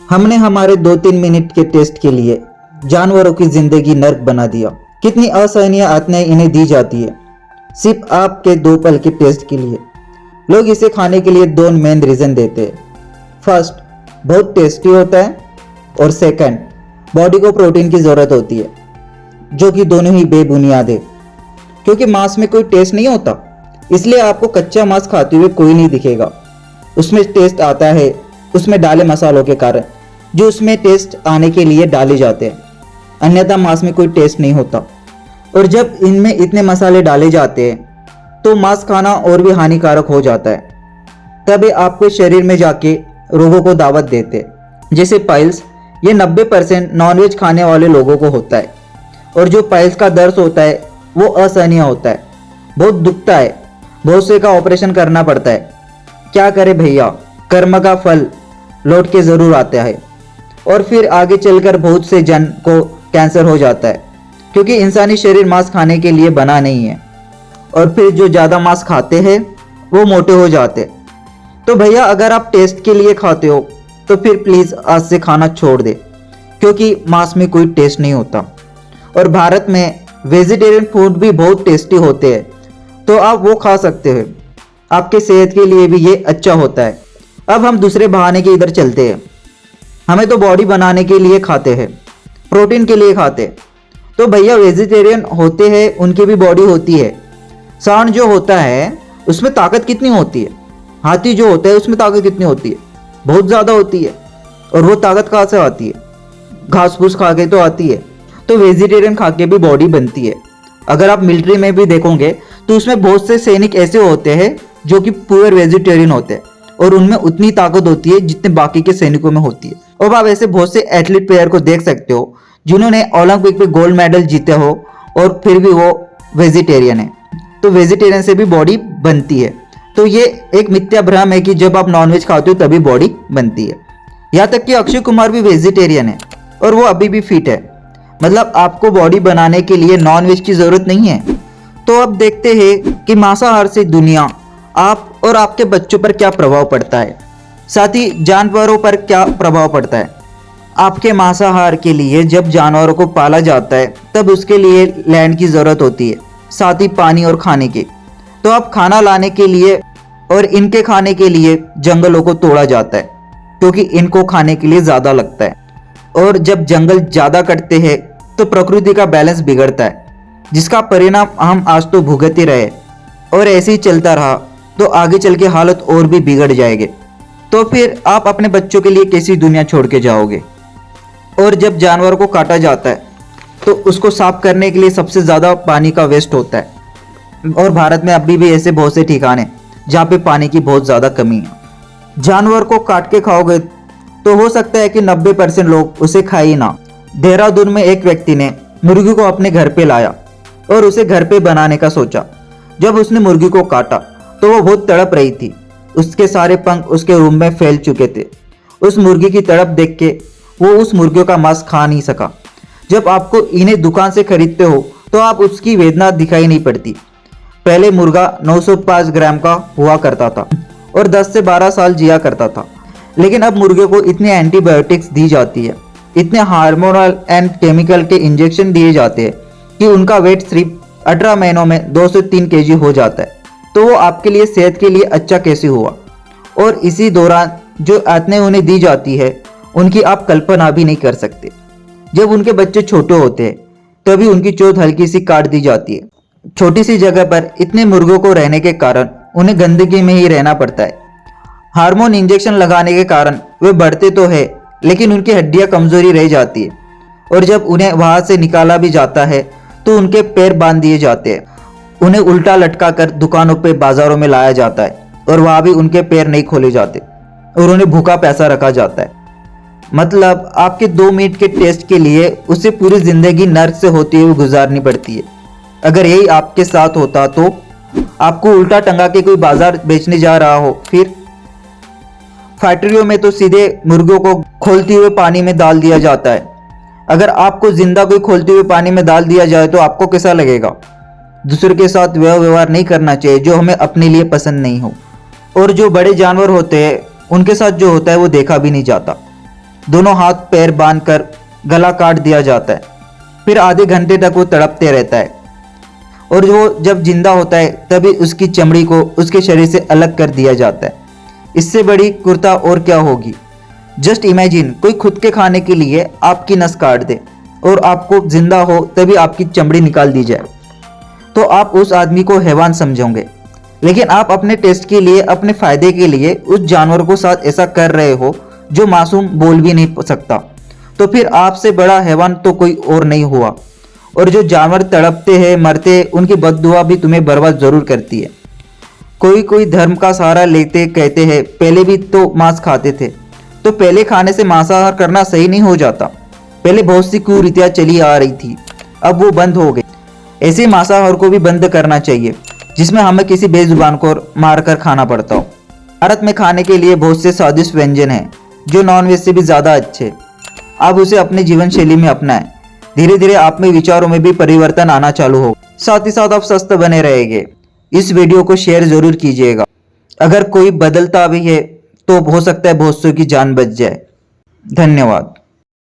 हमने हमारे 2-3 मिनट के टेस्ट के लिए जानवरों की जिंदगी नर्क बना दिया। कितनी असहनीय यातनाएं इन्हें दी जाती है सिर्फ आपके 2 पल के टेस्ट के लिए। लोग इसे खाने के लिए 2 मेन रीजन देते हैं। फर्स्ट, बहुत टेस्टी होता है, और सेकंड, बॉडी को प्रोटीन की ज़रूरत होती है, जो कि दोनों ही बेबुनियाद है। क्योंकि मांस में कोई टेस्ट नहीं होता, इसलिए आपको कच्चा मांस खाते हुए कोई नहीं दिखेगा। उसमें टेस्ट आता है उसमें डाले मसालों के कारण, जो उसमें टेस्ट आने के लिए डाले जाते हैं, अन्यथा मांस में कोई टेस्ट नहीं होता। और जब इनमें इतने मसाले डाले जाते हैं तो मांस खाना और भी हानिकारक हो जाता है। तब ये आपके शरीर में जाके रोगों को दावत देते हैं, जैसे पाइल्स। ये 90% नॉनवेज खाने वाले लोगों को होता है, और जो पाइल्स का दर्द होता है वो असहनीय होता है, बहुत दुखता है, बहुत से का ऑपरेशन करना पड़ता है। क्या करे भैया, कर्म का फल लौट के ज़रूर आता है। और फिर आगे चलकर बहुत से जन को कैंसर हो जाता है, क्योंकि इंसानी शरीर मांस खाने के लिए बना नहीं है। और फिर जो ज़्यादा मांस खाते हैं वो मोटे हो जाते हैं। तो भैया, अगर आप टेस्ट के लिए खाते हो तो फिर प्लीज़ आज से खाना छोड़ दे, क्योंकि मांस में कोई टेस्ट नहीं होता। और भारत में वेजिटेरियन फूड भी बहुत टेस्टी होते हैं, तो आप वो खा सकते हैं। आपके सेहत के लिए भी ये अच्छा होता है। अब हम दूसरे बहाने के इधर चलते हैं। हमें तो बॉडी बनाने के लिए खाते हैं, प्रोटीन के लिए खाते हैं। तो भैया, वेजिटेरियन होते हैं उनकी भी बॉडी होती है। सांड जो होता है उसमें ताकत कितनी होती है, हाथी जो होता है उसमें ताकत कितनी होती है, बहुत ज़्यादा होती है। और वो ताकत कहाँ से आती है? घास फूस खा के तो आती है। तो वेजिटेरियन खा के भी बॉडी बनती है। अगर आप मिलिट्री में भी देखोगे तो उसमें बहुत से सैनिक ऐसे होते हैं जो कि प्योर वेजिटेरियन होते हैं, और उनमें उतनी ताकत होती है जितने बाकी के सैनिकों में होती है। और आप ऐसे बहुत से एथलीट प्लेयर को देख सकते हो जिन्होंने ओलंपिक में गोल्ड मेडल जीते हो, और फिर भी वो वेजिटेरियन है। तो वेजिटेरियन से भी बॉडी बनती है। तो ये एक मिथ्या भ्रम है कि जब आप नॉनवेज खाते हो तभी बॉडी बनती है। यहाँ तक कि अक्षय कुमार भी वेजिटेरियन है, और वो अभी भी फिट है। मतलब आपको बॉडी बनाने के लिए नॉनवेज की ज़रूरत नहीं है। तो अब देखते हैं कि मांसाहार से दुनिया, आप और आपके बच्चों पर क्या प्रभाव पड़ता है, साथ ही जानवरों पर क्या प्रभाव पड़ता है। आपके मांसाहार के लिए जब जानवरों को पाला जाता है तब उसके लिए लैंड की ज़रूरत होती है, साथ ही पानी और खाने की। तो अब खाना लाने के लिए और इनके खाने के लिए जंगलों को तोड़ा जाता है, क्योंकि इनको खाने के लिए ज़्यादा लगता है। और जब जंगल ज़्यादा कटते हैं तो प्रकृति का बैलेंस बिगड़ता है, जिसका परिणाम हम आज तो भुगत ही रहे। और ऐसे ही चलता रहा तो आगे चल के हालत और भी बिगड़ जाएंगे। तो फिर आप अपने बच्चों के लिए कैसी दुनिया छोड़ के जाओगे। और जब जानवर को काटा जाता है तो उसको साफ करने के लिए सबसे ज़्यादा पानी का वेस्ट होता है। और भारत में अभी भी ऐसे बहुत से ठिकाने जहाँ पे पानी की बहुत ज़्यादा कमी है। जानवर को काट के खाओगे तो हो सकता है कि 90% लोग उसे खाए ही ना। देहरादून में एक व्यक्ति ने मुर्गी को अपने घर पे लाया और उसे घर पे बनाने का सोचा। जब उसने मुर्गी को काटा तो वो बहुत तड़प रही थी। उसके सारे पंख उसके रूम में फैल चुके थे। उस मुर्गी की तड़प देख के वो उस मुर्गियों का मांस खा नहीं सका। जब आपको इन्हें दुकान से खरीदते हो तो आप उसकी वेदना दिखाई नहीं पड़ती। पहले मुर्गा 905 ग्राम का हुआ करता था और 10 से 12 साल जिया करता था। लेकिन अब मुर्गे को इतने एंटीबायोटिक्स दी जाती है, इतने हार्मोनल एंड केमिकल के इंजेक्शन दिए जाते हैं कि उनका वेट सिर्फ 18 महीनों में 2 से 3 केजी हो जाता है। तो वो आपके लिए, सेहत के लिए अच्छा कैसे हुआ। और इसी दौरान जो यातनाएं उन्हें दी जाती है उनकी आप कल्पना भी नहीं कर सकते। जब उनके बच्चे छोटे होते हैं तभी उनकी चोट हल्की सी काट दी जाती है। छोटी सी जगह पर इतने मुर्गों को रहने के कारण उन्हें गंदगी में ही रहना पड़ता है। हार्मोन इंजेक्शन लगाने के कारण वे बढ़ते तो है, लेकिन उनकी हड्डियां कमजोरी रह जाती है। और जब उन्हें वहां से निकाला भी जाता है तो उनके पैर बांध दिए जाते हैं। उन्हें उल्टा लटका कर दुकानों पे, बाजारों में लाया जाता है, और वहां भी उनके पैर नहीं खोले जाते और उन्हें भूखा प्यासा रखा जाता है। मतलब आपके 2 मिनट के टेस्ट के लिए उसे पूरी जिंदगी नर्क से होती हुई गुजारनी पड़ती है। अगर यही आपके साथ होता तो आपको उल्टा टंगा के कोई बाजार बेचने जा रहा हो। फिर फैक्ट्रियों में तो सीधे मुर्गों को खोलते हुए पानी में डाल दिया जाता है। अगर आपको जिंदा कोई खोलते हुए पानी में डाल दिया जाए तो आपको कैसा लगेगा। दूसरे के साथ व्यवहार नहीं करना चाहिए जो हमें अपने लिए पसंद नहीं हो। और जो बड़े जानवर होते हैं उनके साथ जो होता है वो देखा भी नहीं जाता। दोनों हाथ पैर बांधकर गला काट दिया जाता है। फिर आधे घंटे तक वो तड़पते रहता है और वो जब जिंदा होता है तभी उसकी चमड़ी को उसके शरीर से अलग कर दिया जाता है। इससे बड़ी कुर्ता और क्या होगी। जस्ट इमेजिन, कोई खुद के खाने के लिए आपकी नस काट दे और आपको जिंदा हो तभी आपकी चमड़ी निकाल दी जाए, तो आप उस आदमी को हैवान समझोगे। लेकिन आप अपने टेस्ट के लिए, अपने फायदे के लिए उस जानवर को साथ ऐसा कर रहे हो जो मासूम बोल भी नहीं सकता, तो फिर आपसे बड़ा हैवान तो कोई और नहीं हुआ। और जो जानवर तड़पते हैं, मरते हैं, उनकी बद्दुआ भी तुम्हें बर्बाद जरूर करती है। कोई कोई धर्म का सहारा लेते कहते हैं पहले भी तो मांस खाते थे, तो पहले खाने से मांसाहार करना सही नहीं हो जाता। पहले बहुत सी कुरीतियां चली आ रही थी, अब वो बंद हो गई। ऐसे मांसाहार को भी बंद करना चाहिए जिसमें हमें किसी बेजुबान को मारकर खाना पड़ता हो। भारत में खाने के लिए बहुत से स्वादिष्ट व्यंजन हैं जो नॉनवेज से भी ज़्यादा अच्छे। आप उसे अपने जीवन शैली में अपनाएं। धीरे धीरे आप में विचारों में भी परिवर्तन आना चालू हो, साथ ही साथ आप स्वस्थ बने रहेंगे। इस वीडियो को शेयर जरूर कीजिएगा। अगर कोई बदलता भी है तो हो सकता है बहुत सौ की जान बच जाए। धन्यवाद।